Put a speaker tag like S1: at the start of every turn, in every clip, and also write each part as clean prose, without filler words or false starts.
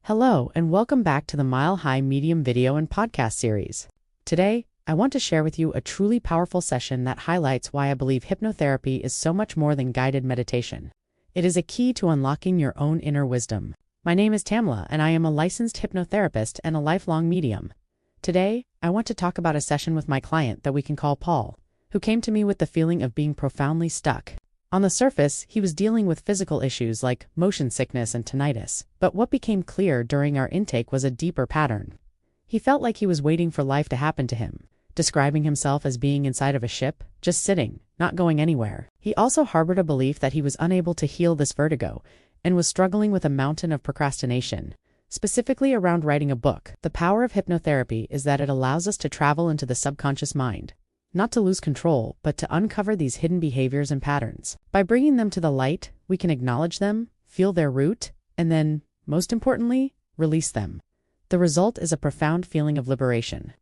S1: Hello, and welcome back to the Mile High Medium video and podcast series. Today, I want to share with you a truly powerful session that highlights why I believe hypnotherapy is so much more than guided meditation. It is a key to unlocking your own inner wisdom. My name is Tamila, and I am a licensed hypnotherapist and a lifelong medium. Today, I want to talk about a session with my client that we can call Paul, who came to me with the feeling of being profoundly stuck. On the surface, he was dealing with physical issues like motion sickness and tinnitus, but what became clear during our intake was a deeper pattern. He felt like he was waiting for life to happen to him, describing himself as being inside of a ship, just sitting, not going anywhere. He also harbored a belief that he was unable to heal this vertigo and was struggling with a mountain of procrastination, specifically around writing a book. The power of hypnotherapy is that it allows us to travel into the subconscious mind, not to lose control, but to uncover these hidden behaviors and patterns. By bringing them to the light, we can acknowledge them, feel their root, and then, most importantly, release them. The result is a profound feeling of liberation.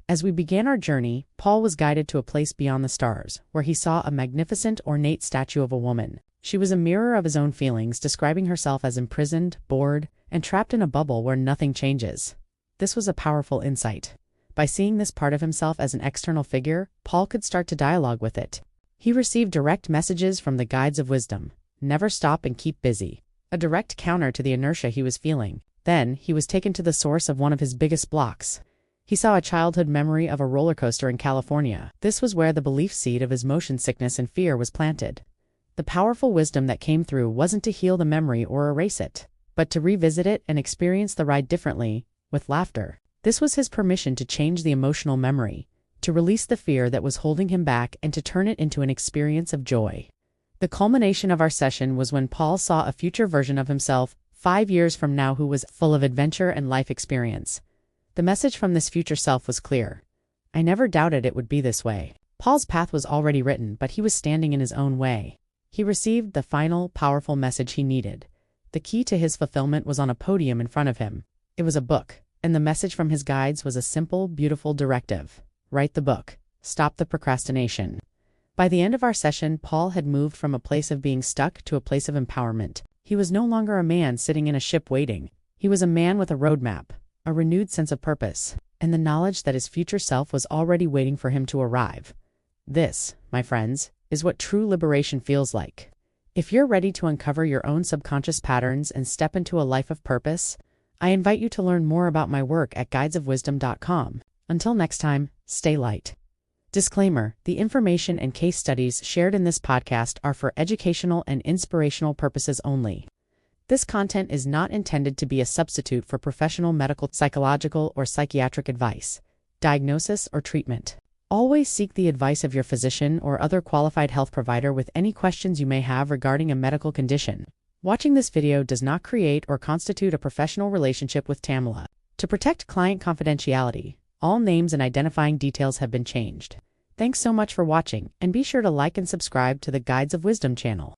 S1: As we began our journey, Paul was guided to a place beyond the stars, where he saw a magnificent, ornate statue of a woman. She was a mirror of his own feelings, describing herself as imprisoned, bored, and trapped in a bubble where nothing changes. This was a powerful insight. By seeing this part of himself as an external figure, Paul could start to dialogue with it. He received direct messages from the guides of wisdom. Never stop and keep busy. A direct counter to the inertia he was feeling. Then, he was taken to the source of one of his biggest blocks. He saw a childhood memory of a rollercoaster in California. This was where the belief seed of his motion sickness and fear was planted. The powerful wisdom that came through wasn't to heal the memory or erase it, but to revisit it and experience the ride differently, with laughter. This was his permission to change the emotional memory, to release the fear that was holding him back and to turn it into an experience of joy. The culmination of our session was when Paul saw a future version of himself 5 years from now who was full of adventure and life experience. The message from this future self was clear. I never doubted it would be this way. Paul's path was already written, but he was standing in his own way. He received the final, powerful message he needed. The key to his fulfillment was on a podium in front of him. It was a book. And the message from his guides was a simple, beautiful directive. Write the book. Stop the procrastination. By the end of our session, Paul had moved from a place of being stuck to a place of empowerment. He was no longer a man sitting in a ship waiting. He was a man with a roadmap, a renewed sense of purpose, and the knowledge that his future self was already waiting for him to arrive. This, my friends, is what true liberation feels like. If you're ready to uncover your own subconscious patterns and step into a life of purpose, I invite you to learn more about my work at guidesofwisdom.com. Until next time, stay light. Disclaimer: the information and case studies shared in this podcast are for educational and inspirational purposes only. This content is not intended to be a substitute for professional medical, psychological, or psychiatric advice, diagnosis, or treatment. Always seek the advice of your physician or other qualified health provider with any questions you may have regarding a medical condition. Watching this video does not create or constitute a professional relationship with Tamila. To protect client confidentiality, all names and identifying details have been changed. Thanks so much for watching, and be sure to like and subscribe to the Guides of Wisdom channel.